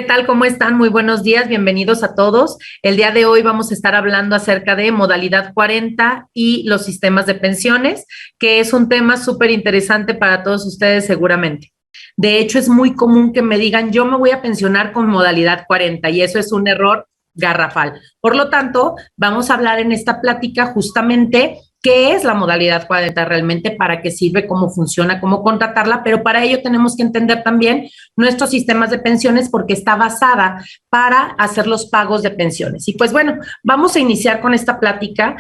¿Qué tal? ¿Cómo están? Muy buenos días, bienvenidos a todos. El día de hoy vamos a estar hablando acerca de modalidad 40 y los sistemas de pensiones, que es un tema súper interesante para todos ustedes seguramente. De hecho, es muy común que me digan, yo me voy a pensionar con modalidad 40 y eso es un error garrafal. Por lo tanto, vamos a hablar en esta plática justamente qué es la modalidad 40 realmente, para qué sirve, cómo funciona, cómo contratarla, pero para ello tenemos que entender también nuestros sistemas de pensiones porque está basada para hacer los pagos de pensiones. Y pues bueno, vamos a iniciar con esta plática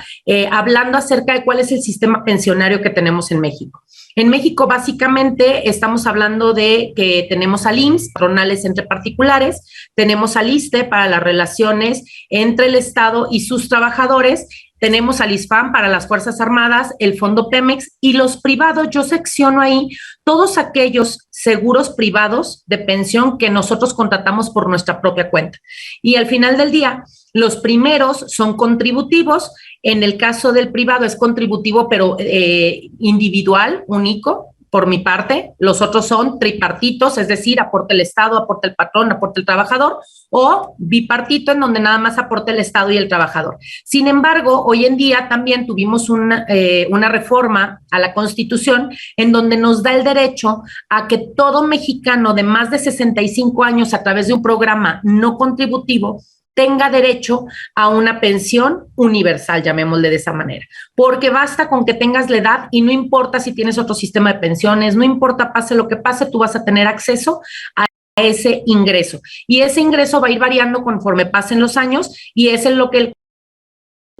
hablando acerca de cuál es el sistema pensionario que tenemos en México. En México, básicamente, estamos hablando de que tenemos al IMSS, patronales entre particulares, tenemos al ISSSTE para las relaciones entre el Estado y sus trabajadores, tenemos al ISFAM para las Fuerzas Armadas, el Fondo Pemex y los privados. Yo secciono ahí todos aquellos seguros privados de pensión que nosotros contratamos por nuestra propia cuenta. Y al final del día, los primeros son contributivos. En el caso del privado es contributivo, pero individual, único. Por mi parte, los otros son tripartitos, es decir, aporta el Estado, aporta el patrón, aporta el trabajador, o bipartito, en donde nada más aporta el Estado y el trabajador. Sin embargo, hoy en día también tuvimos una reforma a la Constitución en donde nos da el derecho a que todo mexicano de más de 65 años, a través de un programa no contributivo, tenga derecho a una pensión universal, llamémosle de esa manera, porque basta con que tengas la edad y no importa si tienes otro sistema de pensiones, no importa pase lo que pase, tú vas a tener acceso a ese ingreso y ese ingreso va a ir variando conforme pasen los años y es en lo que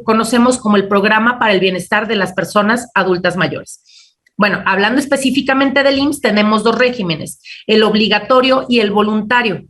conocemos como el programa para el bienestar de las personas adultas mayores. Bueno, hablando específicamente del IMSS, tenemos dos regímenes, el obligatorio y el voluntario.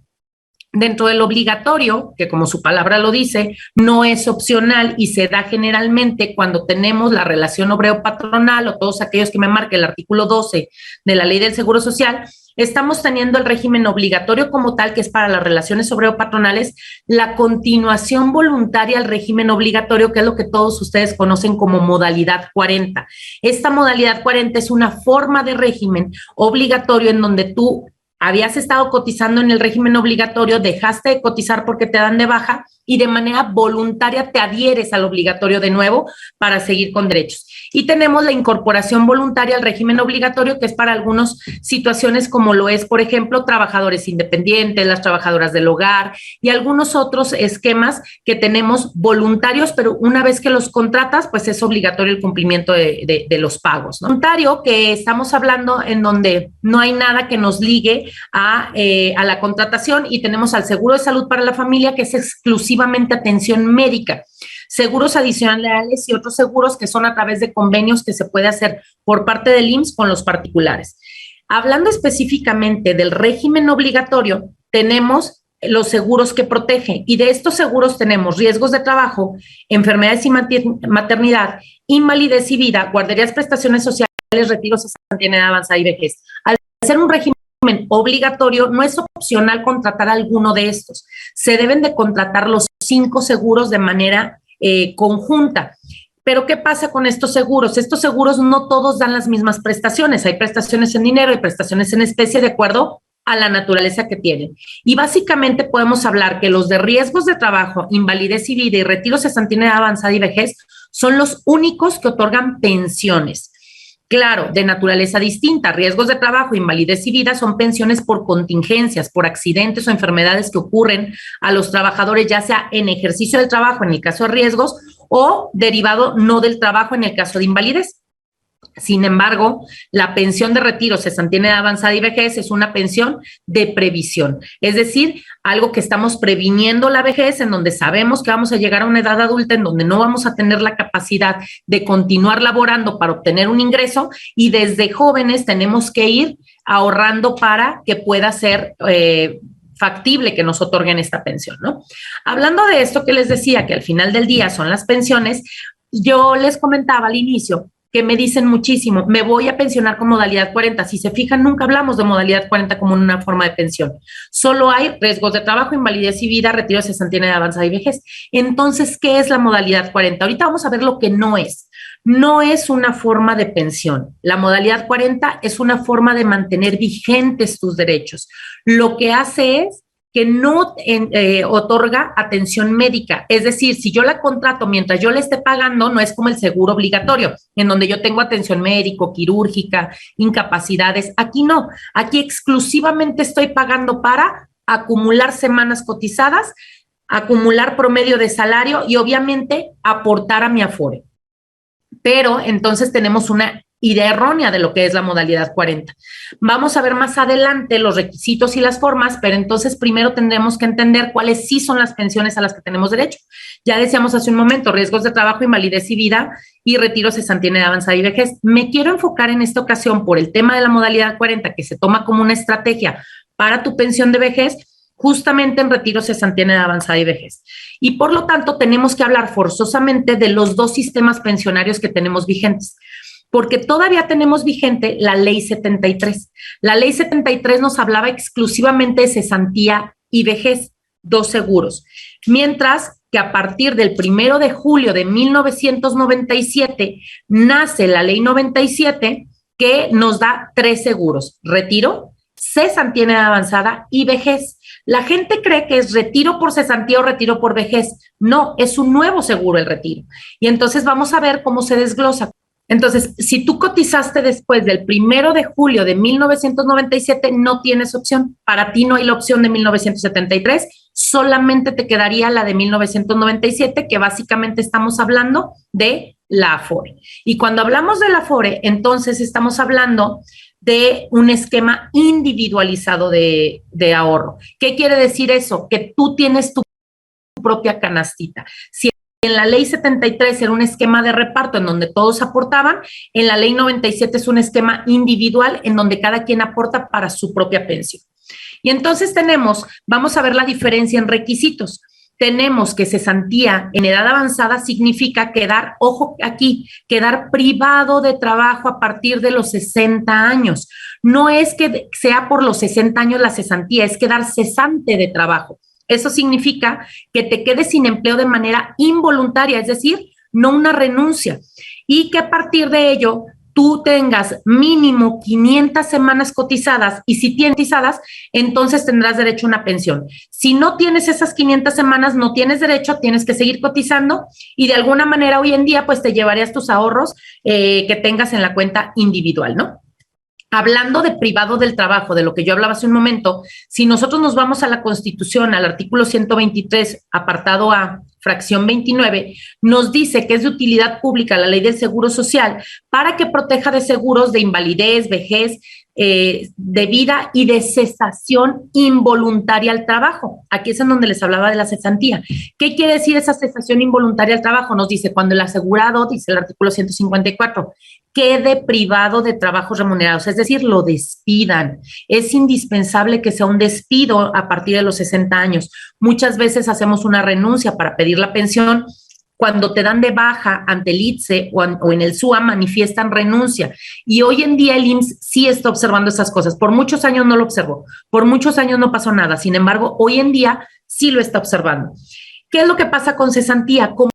Dentro del obligatorio, que como su palabra lo dice, no es opcional y se da generalmente cuando tenemos la relación obrero-patronal o todos aquellos que me marque el artículo 12 de la Ley del Seguro Social, estamos teniendo el régimen obligatorio como tal, que es para las relaciones obrero-patronales, la continuación voluntaria al régimen obligatorio, que es lo que todos ustedes conocen como modalidad 40. Esta modalidad 40 es una forma de régimen obligatorio en donde tú habías estado cotizando en el régimen obligatorio, dejaste de cotizar porque te dan de baja y de manera voluntaria te adhieres al obligatorio de nuevo para seguir con derechos. Y tenemos la incorporación voluntaria al régimen obligatorio, que es para algunas situaciones como lo es, por ejemplo, trabajadores independientes, las trabajadoras del hogar y algunos otros esquemas que tenemos voluntarios, pero una vez que los contratas, pues es obligatorio el cumplimiento de los pagos, ¿no? Voluntario, que estamos hablando en donde no hay nada que nos ligue a la contratación, y tenemos al seguro de salud para la familia, que es exclusivamente atención médica, seguros adicionales y otros seguros que son a través de convenios que se puede hacer por parte del IMSS con los particulares. Hablando específicamente del régimen obligatorio, tenemos los seguros que protegen, y de estos seguros tenemos riesgos de trabajo, enfermedades y maternidad, invalidez y vida, guarderías, prestaciones sociales, retiros, cesantía en edad avanzada y vejez. Al ser un régimen obligatorio, no es opcional contratar alguno de estos. Se deben de contratar los 5 seguros de manera conjunta. Pero ¿qué pasa con estos seguros? Estos seguros no todos dan las mismas prestaciones. Hay prestaciones en dinero y prestaciones en especie de acuerdo a la naturaleza que tienen. Y básicamente podemos hablar que los de riesgos de trabajo, invalidez y vida y retiro, cesantía en edad avanzada y vejez son los únicos que otorgan pensiones. Claro, de naturaleza distinta. Riesgos de trabajo, invalidez y vida son pensiones por contingencias, por accidentes o enfermedades que ocurren a los trabajadores, ya sea en ejercicio del trabajo, en el caso de riesgos, o derivado no del trabajo, en el caso de invalidez. Sin embargo, la pensión de retiro, cesantía en edad avanzada y vejez es una pensión de previsión, es decir, algo que estamos previniendo la vejez, en donde sabemos que vamos a llegar a una edad adulta en donde no vamos a tener la capacidad de continuar laborando para obtener un ingreso, y desde jóvenes tenemos que ir ahorrando para que pueda ser factible que nos otorguen esta pensión, ¿no? Hablando de esto que les decía, que al final del día son las pensiones, yo les comentaba al inicio que me dicen muchísimo, me voy a pensionar con modalidad 40. Si se fijan, nunca hablamos de modalidad 40 como una forma de pensión. Solo hay riesgos de trabajo, invalidez y vida, retiro de cesantía en edad avanzada y vejez. Entonces, ¿qué es la modalidad 40? Ahorita vamos a ver lo que no es. No es una forma de pensión. La modalidad 40 es una forma de mantener vigentes tus derechos. Lo que hace es que no otorga atención médica. Es decir, si yo la contrato mientras yo le esté pagando, no es como el seguro obligatorio, en donde yo tengo atención médico, quirúrgica, incapacidades. Aquí no, aquí exclusivamente estoy pagando para acumular semanas cotizadas, acumular promedio de salario y obviamente aportar a mi Afore. Pero entonces tenemos una idea errónea de lo que es la modalidad 40. Vamos a ver más adelante los requisitos y las formas, pero entonces primero tendremos que entender cuáles sí son las pensiones a las que tenemos derecho. Ya decíamos hace un momento, riesgos de trabajo, invalidez y vida y retiro, cesantía en edad avanzada y vejez. Me quiero enfocar en esta ocasión por el tema de la modalidad 40, que se toma como una estrategia para tu pensión de vejez, justamente en retiro, cesantía en edad avanzada y vejez. Y por lo tanto, tenemos que hablar forzosamente de los dos sistemas pensionarios que tenemos vigentes, porque todavía tenemos vigente la Ley 73. La Ley 73 nos hablaba exclusivamente de cesantía y vejez, dos seguros, mientras que a partir del 1 de julio de 1997 nace la Ley 97 que nos da tres seguros: retiro, cesantía en edad avanzada y vejez. La gente cree que es retiro por cesantía o retiro por vejez. No, es un nuevo seguro el retiro. Y entonces vamos a ver cómo se desglosa. Entonces, si tú cotizaste después del 1 de julio de 1997, no tienes opción. Para ti no hay la opción de 1973, solamente te quedaría la de 1997, que básicamente estamos hablando de la Afore. Y cuando hablamos de la Afore, entonces estamos hablando de un esquema individualizado de ahorro. ¿Qué quiere decir eso? Que tú tienes tu propia canastita. Si en la Ley 73 era un esquema de reparto en donde todos aportaban, en la Ley 97 es un esquema individual en donde cada quien aporta para su propia pensión. Y entonces vamos a ver la diferencia en requisitos. Tenemos que cesantía en edad avanzada significa quedar, ojo aquí, quedar privado de trabajo a partir de los 60 años. No es que sea por los 60 años la cesantía, es quedar cesante de trabajo. Eso significa que te quedes sin empleo de manera involuntaria, es decir, no una renuncia. Y que a partir de ello tú tengas mínimo 500 semanas cotizadas, y si tienes cotizadas, entonces tendrás derecho a una pensión. Si no tienes esas 500 semanas, no tienes derecho, tienes que seguir cotizando y de alguna manera hoy en día pues te llevarías tus ahorros que tengas en la cuenta individual, ¿no? Hablando de privado del trabajo, de lo que yo hablaba hace un momento, si nosotros nos vamos a la Constitución, al artículo 123, apartado A, fracción 29, nos dice que es de utilidad pública la ley del Seguro Social para que proteja de seguros de invalidez, vejez, de vida y de cesación involuntaria al trabajo. Aquí es en donde les hablaba de la cesantía. ¿Qué quiere decir esa cesación involuntaria al trabajo? Nos dice cuando el asegurado, dice el artículo 154, quede privado de trabajos remunerados, es decir, lo despidan. Es indispensable que sea un despido a partir de los 60 años. Muchas veces hacemos una renuncia para pedir la pensión. Cuando te dan de baja ante el ITSE o en el SUA, manifiestan renuncia. Y hoy en día el IMSS sí está observando esas cosas. Por muchos años no lo observó, por muchos años no pasó nada. Sin embargo, hoy en día sí lo está observando. ¿Qué es lo que pasa con cesantía? Como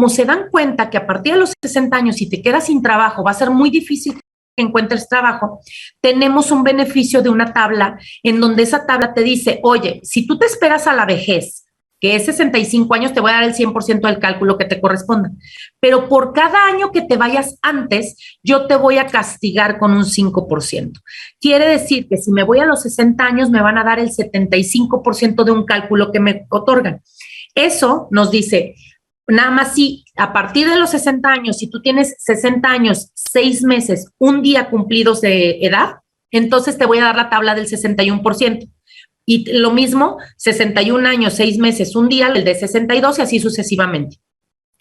se dan cuenta que a partir de los 60 años, si te quedas sin trabajo, va a ser muy difícil que encuentres trabajo, tenemos un beneficio de una tabla en donde esa tabla te dice, oye, si tú te esperas a la vejez, que es 65 años, te voy a dar el 100% del cálculo que te corresponda. Pero por cada año que te vayas antes, yo te voy a castigar con un 5%. Quiere decir que si me voy a los 60 años, me van a dar el 75% de un cálculo que me otorgan. Eso nos dice, nada más si a partir de los 60 años, si tú tienes 60 años, 6 meses, un día cumplidos de edad, entonces te voy a dar la tabla del 61%. Y lo mismo, 61 años, 6 meses, un día, el de 62 y así sucesivamente.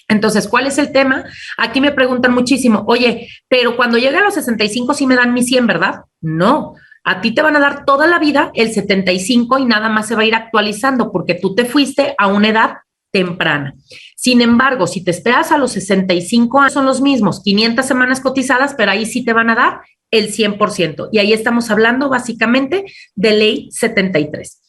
Entonces, ¿cuál es el tema? Aquí me preguntan muchísimo, oye, pero cuando llegue a los 65 sí me dan mi 100, ¿verdad? No, a ti te van a dar toda la vida el 75 y nada más se va a ir actualizando porque tú te fuiste a una edad temprana. Sin embargo, si te esperas a los 65 años, son los mismos, 500 semanas cotizadas, pero ahí sí te van a dar el 100%. Y ahí estamos hablando básicamente de ley 73.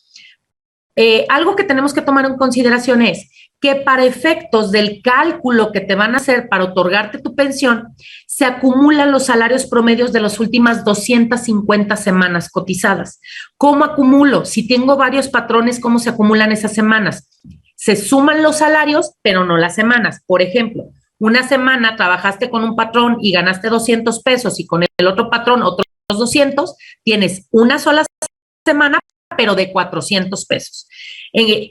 Algo que tenemos que tomar en consideración es que para efectos del cálculo que te van a hacer para otorgarte tu pensión, se acumulan los salarios promedios de las últimas 250 semanas cotizadas. ¿Cómo acumulo? Si tengo varios patrones, ¿cómo se acumulan esas semanas? Se suman los salarios, pero no las semanas. Por ejemplo, una semana trabajaste con un patrón y ganaste 200 pesos y con el otro patrón otros 200, tienes una sola semana, pero de 400 pesos.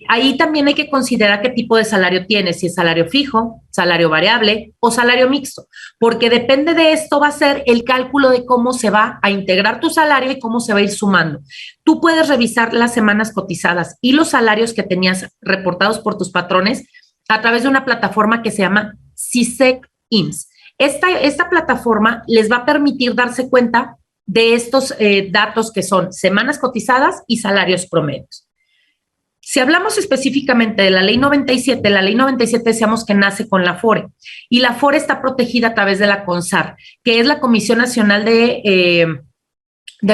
Ahí también hay que considerar qué tipo de salario tienes, si es salario fijo, salario variable o salario mixto, porque depende de esto va a ser el cálculo de cómo se va a integrar tu salario y cómo se va a ir sumando. Tú puedes revisar las semanas cotizadas y los salarios que tenías reportados por tus patrones a través de una plataforma que se llama CISEC IMSS. Esta plataforma les va a permitir darse cuenta de estos datos que son semanas cotizadas y salarios promedios. Si hablamos específicamente de la ley 97, la ley 97 decíamos que nace con la Afore y la Afore está protegida a través de la CONSAR, que es la Comisión Nacional del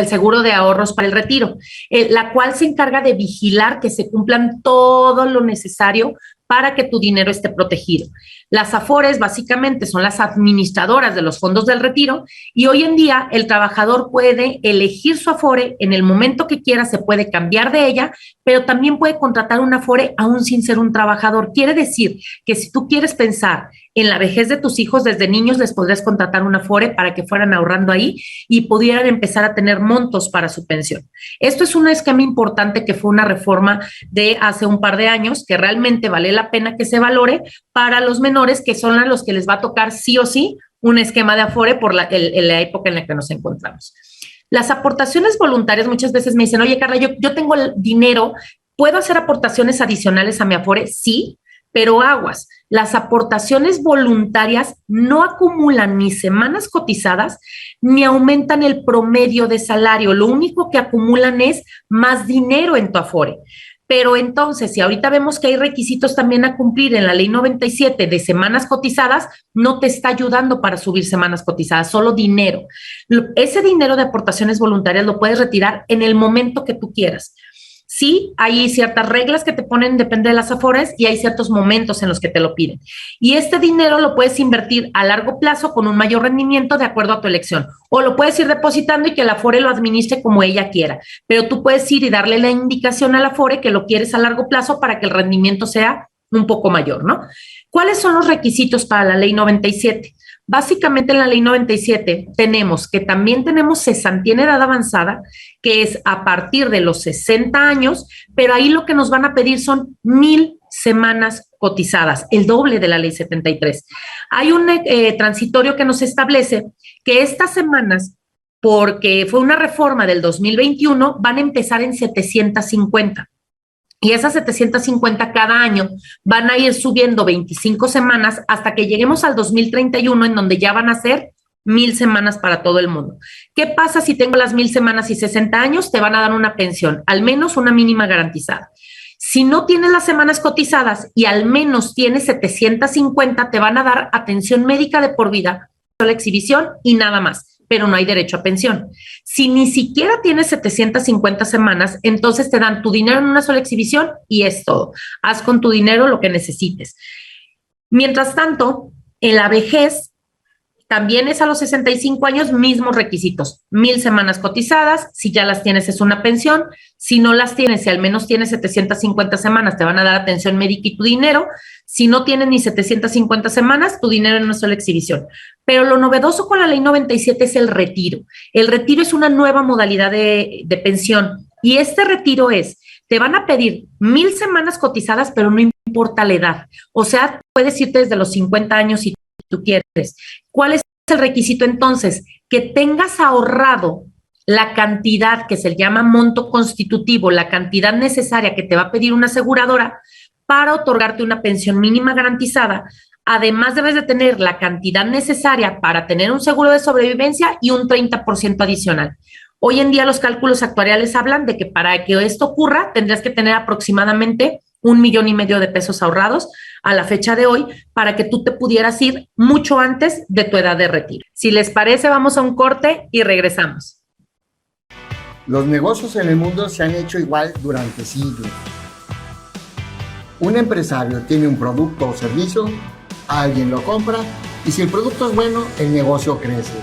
Seguro de Ahorros para el Retiro, la cual se encarga de vigilar que se cumplan todo lo necesario para que tu dinero esté protegido. Las Afores básicamente son las administradoras de los fondos del retiro y hoy en día el trabajador puede elegir su Afore en el momento que quiera, se puede cambiar de ella, pero también puede contratar una Afore aún sin ser un trabajador. Quiere decir que si tú quieres pensar en la vejez de tus hijos, desde niños les podrías contratar una Afore para que fueran ahorrando ahí y pudieran empezar a tener montos para su pensión. Esto es un esquema importante que fue una reforma de hace un par de años que realmente vale la pena que se valore para los menores, que son a los que les va a tocar sí o sí un esquema de Afore por la época en la que nos encontramos. Las aportaciones voluntarias, muchas veces me dicen, oye, Carla, yo tengo el dinero, ¿puedo hacer aportaciones adicionales a mi Afore? Sí, pero aguas. Las aportaciones voluntarias no acumulan ni semanas cotizadas ni aumentan el promedio de salario. Lo único que acumulan es más dinero en tu Afore. Pero entonces, si ahorita vemos que hay requisitos también a cumplir en la ley 97 de semanas cotizadas, no te está ayudando para subir semanas cotizadas, solo dinero. Ese dinero de aportaciones voluntarias lo puedes retirar en el momento que tú quieras. Sí, hay ciertas reglas que te ponen, depende de las Afores, y hay ciertos momentos en los que te lo piden. Y este dinero lo puedes invertir a largo plazo con un mayor rendimiento de acuerdo a tu elección. O lo puedes ir depositando y que la Afore lo administre como ella quiera. Pero tú puedes ir y darle la indicación a la Afore que lo quieres a largo plazo para que el rendimiento sea un poco mayor, ¿no? ¿Cuáles son los requisitos para la ley 97? Básicamente en la ley 97 tenemos que también tenemos cesantía en edad avanzada, que es a partir de los 60 años, pero ahí lo que nos van a pedir son 1,000 semanas cotizadas, el doble de la ley 73. Hay un transitorio que nos establece que estas semanas, porque fue una reforma del 2021, van a empezar en 750. Y esas 750 cada año van a ir subiendo 25 semanas hasta que lleguemos al 2031, en donde ya van a ser 1,000 semanas para todo el mundo. ¿Qué pasa si tengo las 1,000 semanas y 60 años? Te van a dar una pensión, al menos una mínima garantizada. Si no tienes las semanas cotizadas y al menos tienes 750, te van a dar atención médica de por vida, la exhibición y nada más, pero no hay derecho a pensión. Si ni siquiera tienes 750 semanas, entonces te dan tu dinero en una sola exhibición y es todo. Haz con tu dinero lo que necesites. Mientras tanto, en la vejez, también es a los 65 años, mismos requisitos. 1,000 semanas cotizadas, si ya las tienes es una pensión, si no las tienes, si al menos tienes 750 semanas, te van a dar atención médica y tu dinero. Si no tienes ni 750 semanas, tu dinero en una sola exhibición. Pero lo novedoso con la ley 97 es el retiro. El retiro es una nueva modalidad de pensión y este retiro es, te van a pedir 1,000 semanas cotizadas, pero no importa la edad. O sea, puedes irte desde los 50 años si tú quieres. ¿Cuál es el requisito entonces? Que tengas ahorrado la cantidad que se llama monto constitutivo, la cantidad necesaria que te va a pedir una aseguradora para otorgarte una pensión mínima garantizada. Además, debes de tener la cantidad necesaria para tener un seguro de sobrevivencia y un 30% adicional. Hoy en día los cálculos actuariales hablan de que para que esto ocurra tendrías que tener aproximadamente 1,5 millones de pesos ahorrados a la fecha de hoy para que tú te pudieras ir mucho antes de tu edad de retiro. Si les parece, vamos a un corte y regresamos. Los negocios en el mundo se han hecho igual durante siglos. Un empresario tiene un producto o servicio, alguien lo compra y si el producto es bueno, el negocio crece.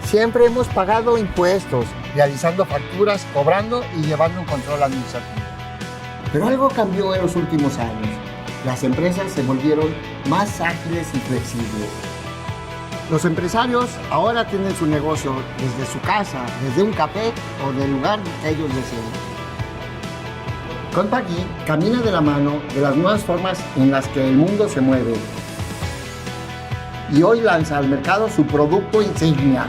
Siempre hemos pagado impuestos, realizando facturas, cobrando y llevando un control administrativo. Pero algo cambió en los últimos años. Las empresas se volvieron más ágiles y flexibles. Los empresarios ahora tienen su negocio desde su casa, desde un café o del lugar que ellos deseen. Compagui camina de la mano de las nuevas formas en las que el mundo se mueve. Y hoy lanza al mercado su producto insignia,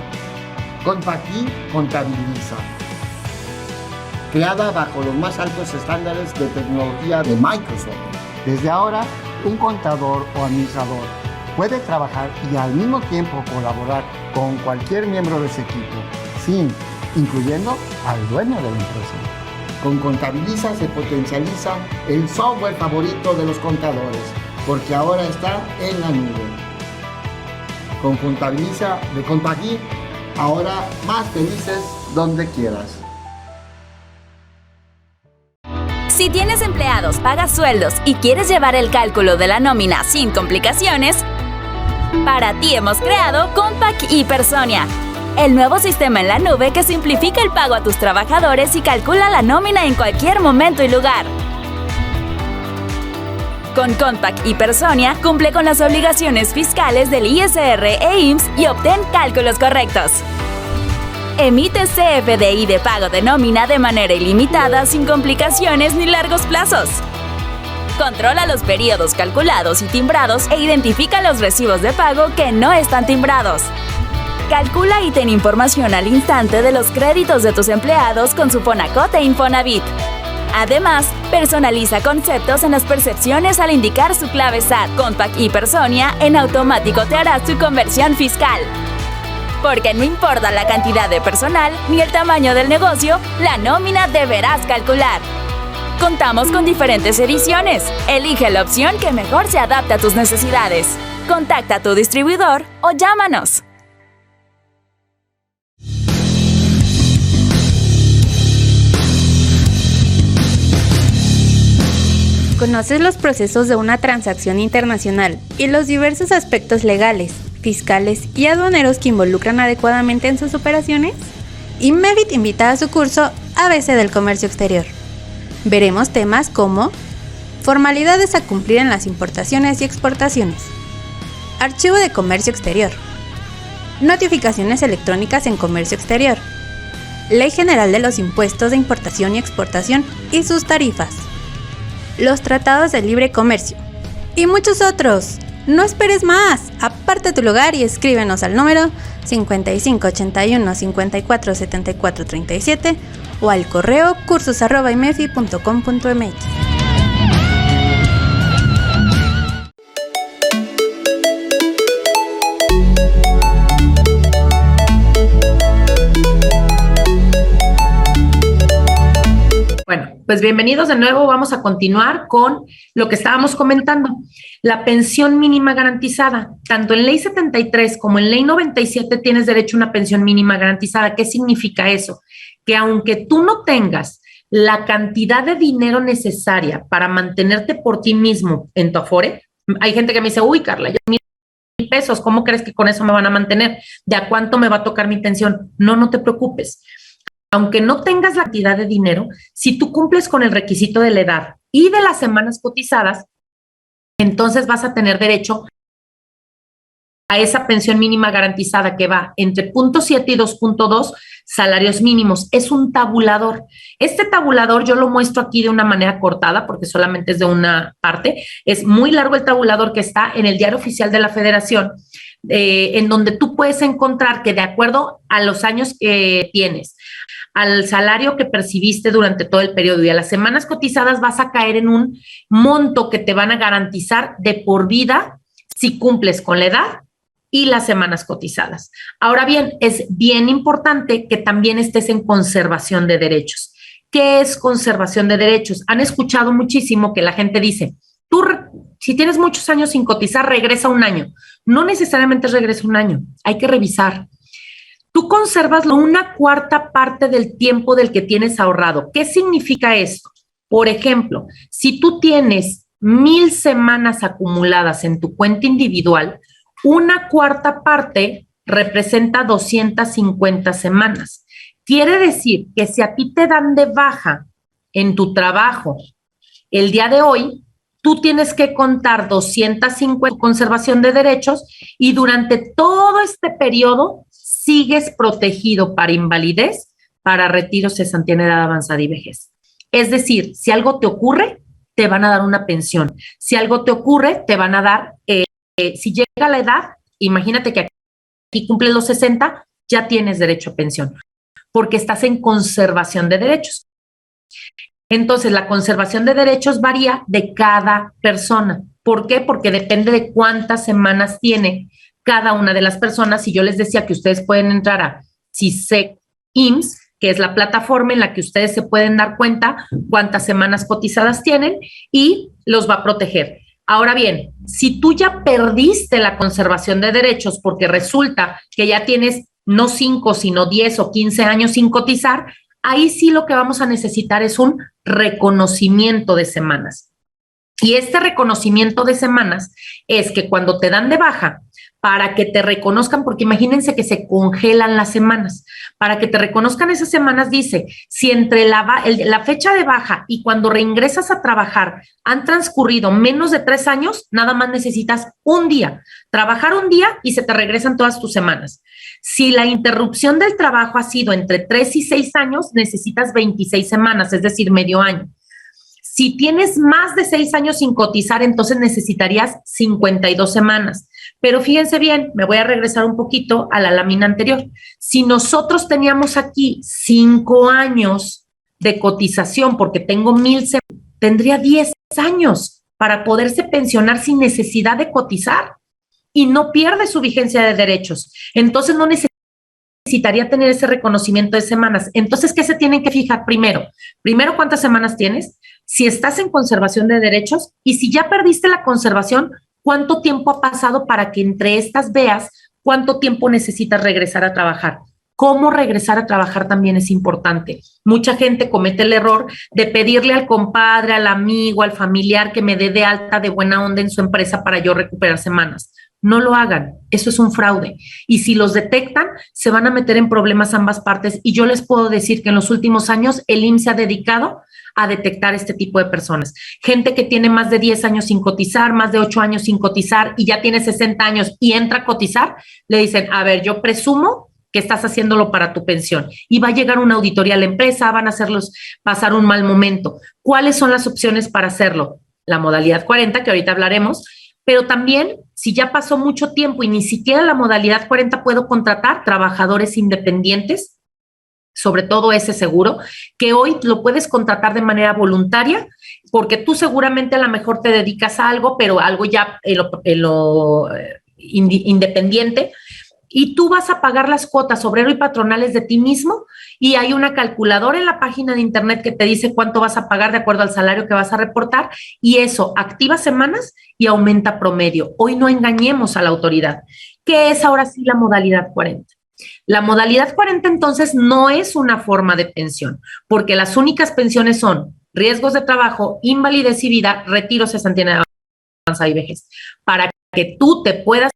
Compagui Contabiliza. Creada bajo los más altos estándares de tecnología de Microsoft. Desde ahora, un contador o administrador puede trabajar y al mismo tiempo colaborar con cualquier miembro de ese equipo, incluyendo al dueño de la empresa. Con Contabiliza se potencializa el software favorito de los contadores, porque ahora está en la nube. Con Contabiliza de Compagui, ahora más felices donde quieras. Si tienes empleados, pagas sueldos y quieres llevar el cálculo de la nómina sin complicaciones, para ti hemos creado Compact y Personia, el nuevo sistema en la nube que simplifica el pago a tus trabajadores y calcula la nómina en cualquier momento y lugar. Con Compact y Personia, cumple con las obligaciones fiscales del ISR e IMSS y obtén cálculos correctos. Emite CFDI de pago de nómina de manera ilimitada, sin complicaciones ni largos plazos. Controla los periodos calculados y timbrados e identifica los recibos de pago que no están timbrados. Calcula y ten información al instante de los créditos de tus empleados con su Fonacot e Infonavit. Además, personaliza conceptos en las percepciones al indicar su clave SAT. Compact y Personia en automático te hará su conversión fiscal. Porque no importa la cantidad de personal ni el tamaño del negocio, la nómina deberás calcular. Contamos con diferentes ediciones. Elige la opción que mejor se adapte a tus necesidades. Contacta a tu distribuidor o llámanos. ¿Conoces los procesos de una transacción internacional y los diversos aspectos legales, fiscales y aduaneros que involucran adecuadamente en sus operaciones? Inmevit invita a su curso ABC del Comercio Exterior. Veremos temas como formalidades a cumplir en las importaciones y exportaciones, archivo de comercio exterior, notificaciones electrónicas en comercio exterior, Ley General de los Impuestos de Importación y Exportación y sus tarifas, los tratados de libre comercio y muchos otros. No esperes más, aparta tu lugar y escríbenos al número 5581 54 74 37 o al correo cursos@imefi.com.mx. Bueno, pues bienvenidos de nuevo. Vamos a continuar con lo que estábamos comentando. La pensión mínima garantizada. Tanto en Ley 73 como en Ley 97 tienes derecho a una pensión mínima garantizada. ¿Qué significa eso? Que aunque tú no tengas la cantidad de dinero necesaria para mantenerte por ti mismo en tu Afore, hay gente que me dice, uy, Carla, yo 1,000 pesos, ¿cómo crees que con eso me van a mantener? ¿De a cuánto me va a tocar mi pensión? No, no te preocupes. Aunque no tengas la cantidad de dinero, si tú cumples con el requisito de la edad y de las semanas cotizadas, entonces vas a tener derecho a esa pensión mínima garantizada que va entre 0.7 y 2.2 salarios mínimos. Es un tabulador. Este tabulador yo lo muestro aquí de una manera cortada porque solamente es de una parte. Es muy largo el tabulador que está en el Diario Oficial de la Federación, en donde tú puedes encontrar que de acuerdo a los años que tienes, al salario que percibiste durante todo el periodo y a las semanas cotizadas, vas a caer en un monto que te van a garantizar de por vida si cumples con la edad y las semanas cotizadas. Ahora bien, es bien importante que también estés en conservación de derechos. ¿Qué es conservación de derechos? Han escuchado muchísimo que la gente dice, tú, si tienes muchos años sin cotizar, regresa un año. No necesariamente regresa un año, hay que revisar. Tú conservas una cuarta parte del tiempo del que tienes ahorrado. ¿Qué significa esto? Por ejemplo, si tú tienes 1,000 semanas acumuladas en tu cuenta individual, una cuarta parte representa 250 semanas. Quiere decir que si a ti te dan de baja en tu trabajo el día de hoy, tú tienes que contar 250 conservación de derechos y durante todo este periodo sigues protegido para invalidez, para retiro, cesantía en edad avanzada y vejez. Es decir, si algo te ocurre, te van a dar una pensión. Si algo te ocurre, te van a dar, si llega la edad, imagínate que aquí cumples los 60, ya tienes derecho a pensión, porque estás en conservación de derechos. Entonces, la conservación de derechos varía de cada persona. ¿Por qué? Porque depende de cuántas semanas tiene cada una de las personas. Y yo les decía que ustedes pueden entrar a CISEC IMSS, que es la plataforma en la que ustedes se pueden dar cuenta cuántas semanas cotizadas tienen y los va a proteger. Ahora bien, si tú ya perdiste la conservación de derechos porque resulta que ya tienes no 5, sino 10 o 15 años sin cotizar, ahí sí lo que vamos a necesitar es un reconocimiento de semanas. Y este reconocimiento de semanas es que cuando te dan de baja, para que te reconozcan, porque imagínense que se congelan las semanas, para que te reconozcan esas semanas, dice, si entre la fecha de baja y cuando reingresas a trabajar han transcurrido menos de 3 años, nada más necesitas un día, trabajar un día y se te regresan todas tus semanas. Si la interrupción del trabajo ha sido entre 3 y 6 años, necesitas 26 semanas, es decir, medio año. Si tienes más de 6 años sin cotizar, entonces necesitarías 52 semanas. Pero fíjense bien, me voy a regresar un poquito a la lámina anterior. Si nosotros teníamos aquí 5 años de cotización, porque tengo 1,000 semanas, tendría 10 años para poderse pensionar sin necesidad de cotizar y no pierde su vigencia de derechos. Entonces no necesitaría tener ese reconocimiento de semanas. Entonces, ¿qué se tienen que fijar primero? Primero, ¿cuántas semanas tienes? Si estás en conservación de derechos y si ya perdiste la conservación, ¿cuánto tiempo ha pasado para que entre estas veas cuánto tiempo necesitas regresar a trabajar? Cómo regresar a trabajar también es importante. Mucha gente comete el error de pedirle al compadre, al amigo, al familiar que me dé de alta de buena onda en su empresa para yo recuperar semanas. No lo hagan, eso es un fraude. Y si los detectan, se van a meter en problemas ambas partes. Y yo les puedo decir que en los últimos años el IMSS se ha dedicado a detectar este tipo de personas. Gente que tiene más de 10 años sin cotizar, más de 8 años sin cotizar y ya tiene 60 años y entra a cotizar, le dicen, a ver, yo presumo que estás haciéndolo para tu pensión. Y va a llegar una auditoría a la empresa, van a hacerlos pasar un mal momento. ¿Cuáles son las opciones para hacerlo? La modalidad 40, que ahorita hablaremos, pero también, si ya pasó mucho tiempo y ni siquiera la modalidad 40 puedo contratar trabajadores independientes, sobre todo ese seguro, que hoy lo puedes contratar de manera voluntaria, porque tú seguramente a lo mejor te dedicas a algo, pero algo ya independiente, y tú vas a pagar las cuotas obrero y patronales de ti mismo, y hay una calculadora en la página de internet que te dice cuánto vas a pagar de acuerdo al salario que vas a reportar, y eso activa semanas y aumenta promedio. Hoy no engañemos a la autoridad. ¿Qué es ahora sí la modalidad 40? La modalidad 40 entonces no es una forma de pensión, porque las únicas pensiones son riesgos de trabajo, invalidez y vida, retiro, cesantía en edad avanzada y vejez. Para que tú te puedas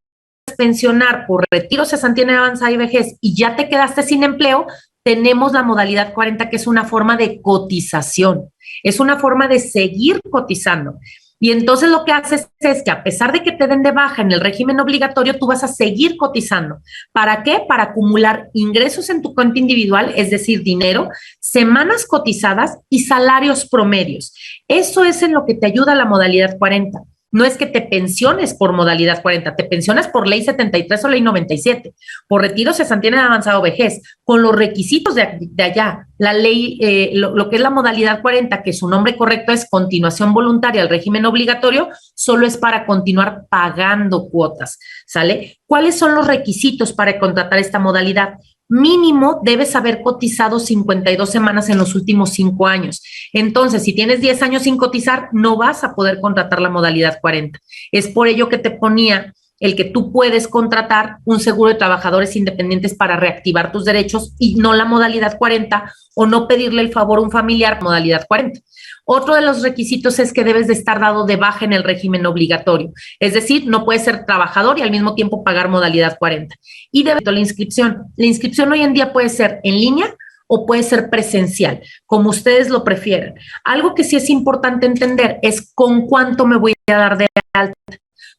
pensionar por retiro, cesantía en edad avanzada y vejez y ya te quedaste sin empleo, tenemos la modalidad 40, que es una forma de cotización, es una forma de seguir cotizando. Y entonces lo que haces es que a pesar de que te den de baja en el régimen obligatorio, tú vas a seguir cotizando. ¿Para qué? Para acumular ingresos en tu cuenta individual, es decir, dinero, semanas cotizadas y salarios promedios. Eso es en lo que te ayuda la modalidad 40. No es que te pensiones por modalidad 40, te pensionas por ley 73 o ley 97, por retiro, cesantía en edad avanzada o vejez, con los requisitos de allá. La ley, lo que es la modalidad 40, que su nombre correcto es continuación voluntaria al régimen obligatorio, solo es para continuar pagando cuotas, ¿sale? ¿Cuáles son los requisitos para contratar esta modalidad? Mínimo debes haber cotizado 52 semanas en los últimos 5 años. Entonces, si tienes 10 años sin cotizar, no vas a poder contratar la modalidad 40. Es por ello que te ponía el que tú puedes contratar un seguro de trabajadores independientes para reactivar tus derechos y no la modalidad 40 o no pedirle el favor a un familiar modalidad 40. Otro de los requisitos es que debes de estar dado de baja en el régimen obligatorio, es decir, no puedes ser trabajador y al mismo tiempo pagar modalidad 40. Y debe la inscripción. La inscripción hoy en día puede ser en línea o puede ser presencial, como ustedes lo prefieran. Algo que sí es importante entender es con cuánto me voy a dar de alta.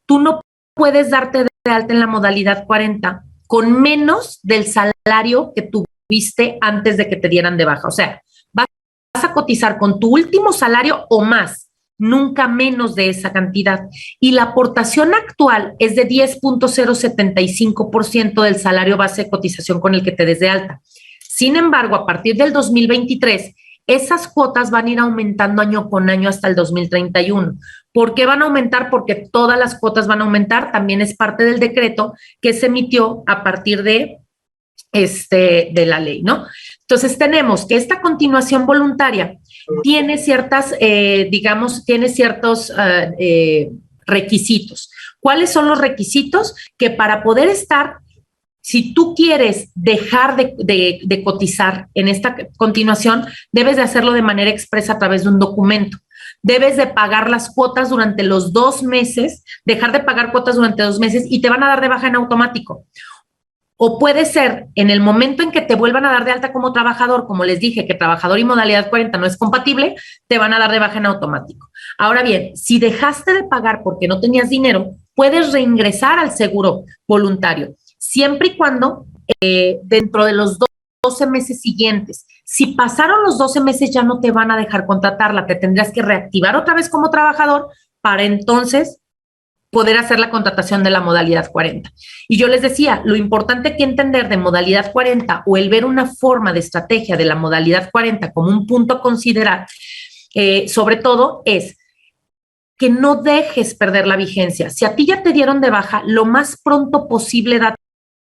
Tú no puedes darte de alta en la modalidad 40 con menos del salario que tuviste antes de que te dieran de baja. O sea, vas a cotizar con tu último salario o más, nunca menos de esa cantidad. Y la aportación actual es de 10.075% del salario base de cotización con el que te des de alta. Sin embargo, a partir del 2023, esas cuotas van a ir aumentando año con año hasta el 2031. ¿Por qué van a aumentar? Porque todas las cuotas van a aumentar. También es parte del decreto que se emitió a partir de la ley, ¿no? Entonces tenemos que esta continuación voluntaria tiene ciertas, tiene ciertos requisitos. ¿Cuáles son los requisitos? Que para poder estar, si tú quieres dejar de cotizar en esta continuación, debes de hacerlo de manera expresa a través de un documento. Debes de pagar las cuotas durante los 2 meses, dejar de pagar cuotas durante 2 meses y te van a dar de baja en automático. O puede ser en el momento en que te vuelvan a dar de alta como trabajador, como les dije, que trabajador y modalidad 40 no es compatible, te van a dar de baja en automático. Ahora bien, si dejaste de pagar porque no tenías dinero, puedes reingresar al seguro voluntario, siempre y cuando dentro de los 12 meses siguientes. Si pasaron los 12 meses ya no te van a dejar contratarla, te tendrás que reactivar otra vez como trabajador para entonces poder hacer la contratación de la modalidad 40. Y yo les decía, lo importante que entender de modalidad 40 o el ver una forma de estrategia de la modalidad 40 como un punto a considerar, sobre todo es que no dejes perder la vigencia. Si a ti ya te dieron de baja, lo más pronto posible date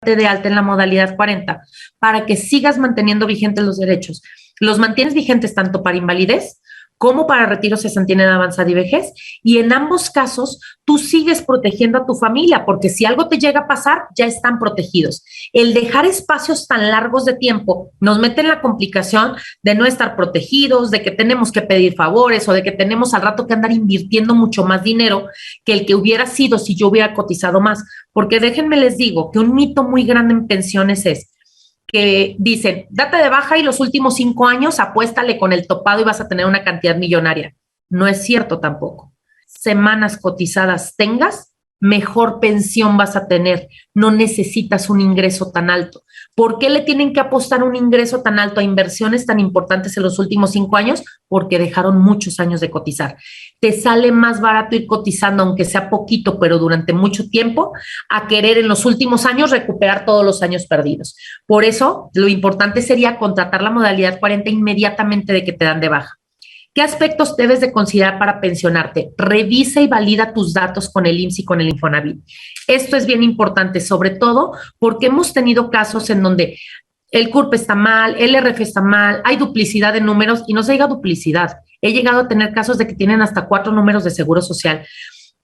de alta en la modalidad 40 para que sigas manteniendo vigentes los derechos. Los mantienes vigentes tanto para invalidez como para retiro cesantía en avanzada y vejez, y en ambos casos tú sigues protegiendo a tu familia, porque si algo te llega a pasar, ya están protegidos. El dejar espacios tan largos de tiempo nos mete en la complicación de no estar protegidos, de que tenemos que pedir favores o de que tenemos al rato que andar invirtiendo mucho más dinero que el que hubiera sido si yo hubiera cotizado más, porque déjenme les digo que un mito muy grande en pensiones es que dicen, date de baja y los últimos 5 años apuéstale con el topado y vas a tener una cantidad millonaria. No es cierto tampoco. Semanas cotizadas tengas, mejor pensión vas a tener. No necesitas un ingreso tan alto. ¿Por qué le tienen que apostar un ingreso tan alto a inversiones tan importantes en los últimos 5 años? Porque dejaron muchos años de cotizar. Te sale más barato ir cotizando, aunque sea poquito, pero durante mucho tiempo, a querer en los últimos años recuperar todos los años perdidos. Por eso, lo importante sería contratar la modalidad 40 inmediatamente de que te dan de baja. ¿Qué aspectos debes de considerar para pensionarte? Revisa y valida tus datos con el IMSS y con el Infonavit. Esto es bien importante, sobre todo porque hemos tenido casos en donde el CURP está mal, el RF está mal, hay duplicidad de números y no se diga duplicidad. He llegado a tener casos de que tienen hasta 4 números de seguro social.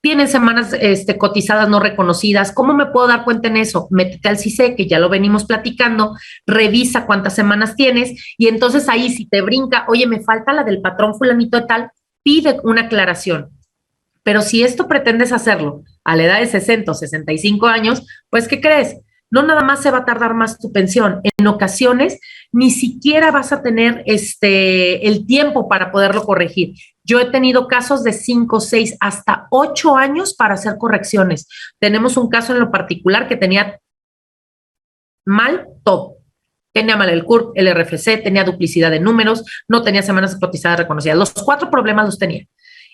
Tienen semanas cotizadas no reconocidas. ¿Cómo me puedo dar cuenta en eso? Métete al CICE, que ya lo venimos platicando, revisa cuántas semanas tienes y entonces ahí si te brinca, oye, me falta la del patrón fulanito de tal, pide una aclaración. Pero si esto pretendes hacerlo a la edad de 60 o 65 años, pues ¿qué crees? No nada más se va a tardar más tu pensión. En ocasiones ni siquiera vas a tener el tiempo para poderlo corregir. Yo he tenido casos de 5, 6, hasta 8 años para hacer correcciones. Tenemos un caso en lo particular que tenía mal todo. Tenía mal el CURP, el RFC, tenía duplicidad de números, no tenía semanas cotizadas reconocidas. Los 4 problemas los tenía.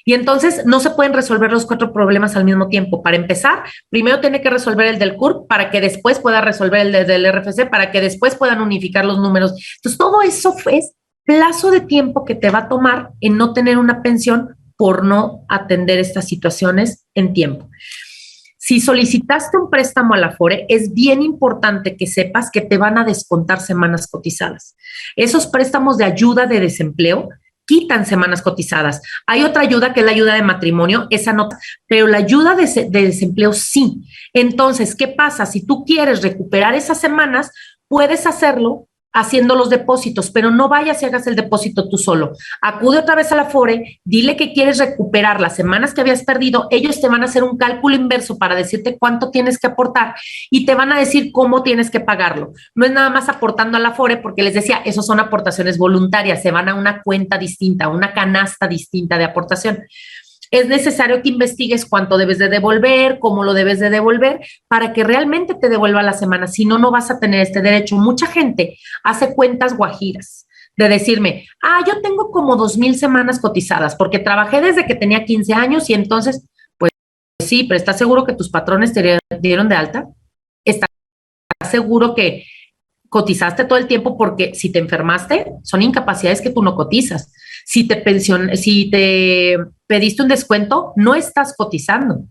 Y entonces no se pueden resolver los 4 problemas al mismo tiempo. Para empezar, primero tiene que resolver el del CURP para que después pueda resolver el del RFC, para que después puedan unificar los números. Entonces, todo eso es plazo de tiempo que te va a tomar en no tener una pensión por no atender estas situaciones en tiempo. Si solicitaste un préstamo a la Afore, es bien importante que sepas que te van a descontar semanas cotizadas. Esos préstamos de ayuda de desempleo quitan semanas cotizadas. Hay otra ayuda que es la ayuda de matrimonio, esa no, pero la ayuda de desempleo sí. Entonces, ¿qué pasa? Si tú quieres recuperar esas semanas, puedes hacerlo haciendo los depósitos, pero no vayas y hagas el depósito tú solo. Acude otra vez a la Afore, dile que quieres recuperar las semanas que habías perdido, ellos te van a hacer un cálculo inverso para decirte cuánto tienes que aportar y te van a decir cómo tienes que pagarlo. No es nada más aportando a la Afore, porque les decía, esos son aportaciones voluntarias, se van a una cuenta distinta, una canasta distinta de aportación. Es necesario que investigues cuánto debes de devolver, cómo lo debes de devolver, para que realmente te devuelva la semana. Si no, no vas a tener este derecho. Mucha gente hace cuentas guajiras de decirme, yo tengo como 2,000 semanas cotizadas porque trabajé desde que tenía 15 años y entonces, pues sí, pero ¿estás seguro que tus patrones te dieron de alta? ¿Estás seguro que cotizaste todo el tiempo? Porque si te enfermaste, son incapacidades que tú no cotizas. Si te pediste un descuento, no estás cotizando.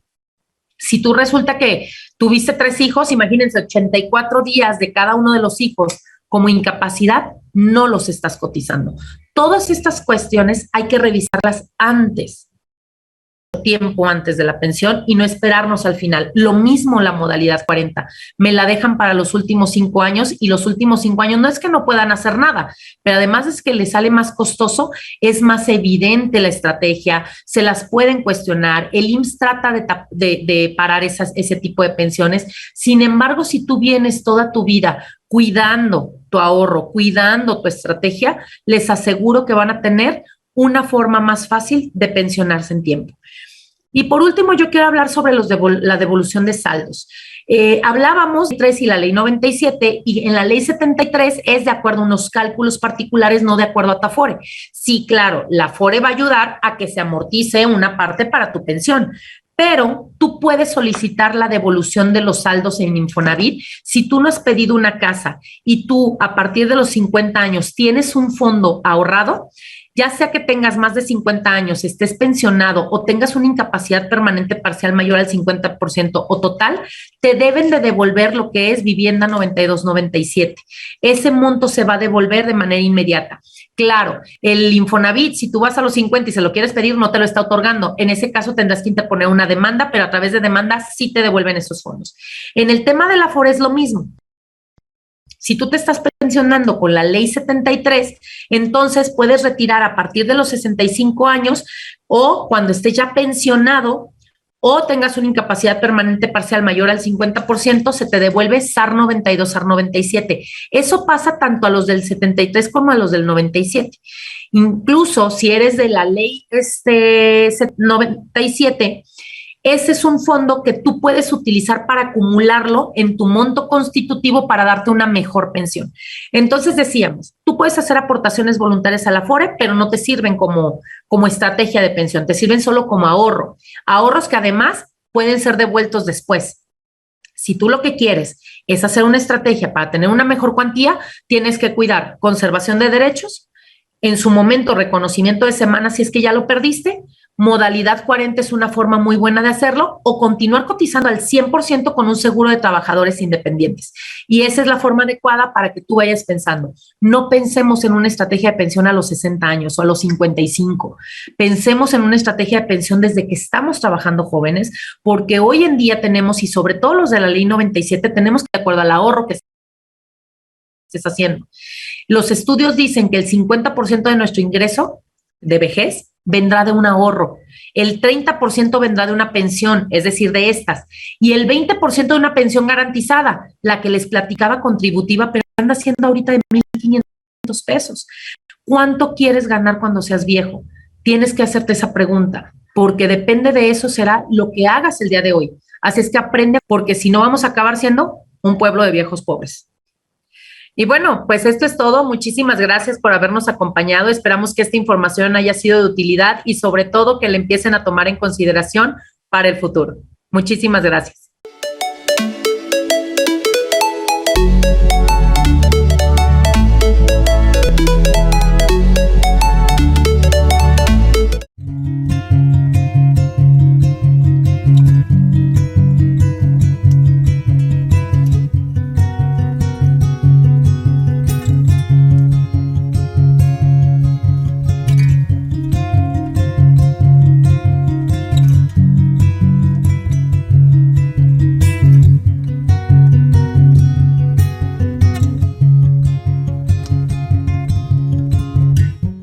Si tú resulta que tuviste 3 hijos, imagínense 84 días de cada uno de los hijos como incapacidad, no los estás cotizando. Todas estas cuestiones hay que revisarlas antes, tiempo antes de la pensión y no esperarnos al final. Lo mismo la modalidad 40. Me la dejan para los últimos 5 años y los últimos 5 años no es que no puedan hacer nada, pero además es que les sale más costoso, es más evidente la estrategia, se las pueden cuestionar. El IMSS trata de parar ese tipo de pensiones. Sin embargo, si tú vienes toda tu vida cuidando tu ahorro, cuidando tu estrategia, les aseguro que van a tener una forma más fácil de pensionarse en tiempo. Y por último, yo quiero hablar sobre la devolución de saldos. Hablábamos de 3 y la ley 97, y en la ley 73 es de acuerdo a unos cálculos particulares, no de acuerdo a tu Afore. Sí, claro, la Afore va a ayudar a que se amortice una parte para tu pensión, pero tú puedes solicitar la devolución de los saldos en Infonavit. Si tú no has pedido una casa y tú a partir de los 50 años tienes un fondo ahorrado, ya sea que tengas más de 50 años, estés pensionado o tengas una incapacidad permanente parcial mayor al 50% o total, te deben de devolver lo que es vivienda 92-97. Ese monto se va a devolver de manera inmediata. Claro, el Infonavit, si tú vas a los 50 y se lo quieres pedir, no te lo está otorgando. En ese caso tendrás que interponer una demanda, pero a través de demanda sí te devuelven esos fondos. En el tema de la Afore es lo mismo. Si tú te estás pensionando con la ley 73, entonces puedes retirar a partir de los 65 años o cuando estés ya pensionado o tengas una incapacidad permanente parcial mayor al 50%, se te devuelve SAR 92, SAR 97. Eso pasa tanto a los del 73 como a los del 97. Incluso si eres de la ley 97, ese es un fondo que tú puedes utilizar para acumularlo en tu monto constitutivo para darte una mejor pensión. Entonces decíamos, tú puedes hacer aportaciones voluntarias a la Afore, pero no te sirven como estrategia de pensión, te sirven solo como ahorro. Ahorros que además pueden ser devueltos después. Si tú lo que quieres es hacer una estrategia para tener una mejor cuantía, tienes que cuidar conservación de derechos, en su momento reconocimiento de semanas si es que ya lo perdiste. Modalidad 40 es una forma muy buena de hacerlo, o continuar cotizando al 100% con un seguro de trabajadores independientes. Y esa es la forma adecuada para que tú vayas pensando. No pensemos en una estrategia de pensión a los 60 años o a los 55. Pensemos en una estrategia de pensión desde que estamos trabajando jóvenes, porque hoy en día tenemos, y sobre todo los de la ley 97, tenemos que, de acuerdo al ahorro que estés haciendo. Los estudios dicen que el 50% de nuestro ingreso de vejez vendrá de un ahorro, el 30% vendrá de una pensión, es decir, de estas, y el 20% de una pensión garantizada, la que les platicaba contributiva, pero anda siendo ahorita de 1,500 pesos. ¿Cuánto quieres ganar cuando seas viejo? Tienes que hacerte esa pregunta, porque depende de eso será lo que hagas el día de hoy. Así es que aprende, porque si no vamos a acabar siendo un pueblo de viejos pobres. Y bueno, pues esto es todo. Muchísimas gracias por habernos acompañado. Esperamos que esta información haya sido de utilidad y sobre todo que la empiecen a tomar en consideración para el futuro. Muchísimas gracias.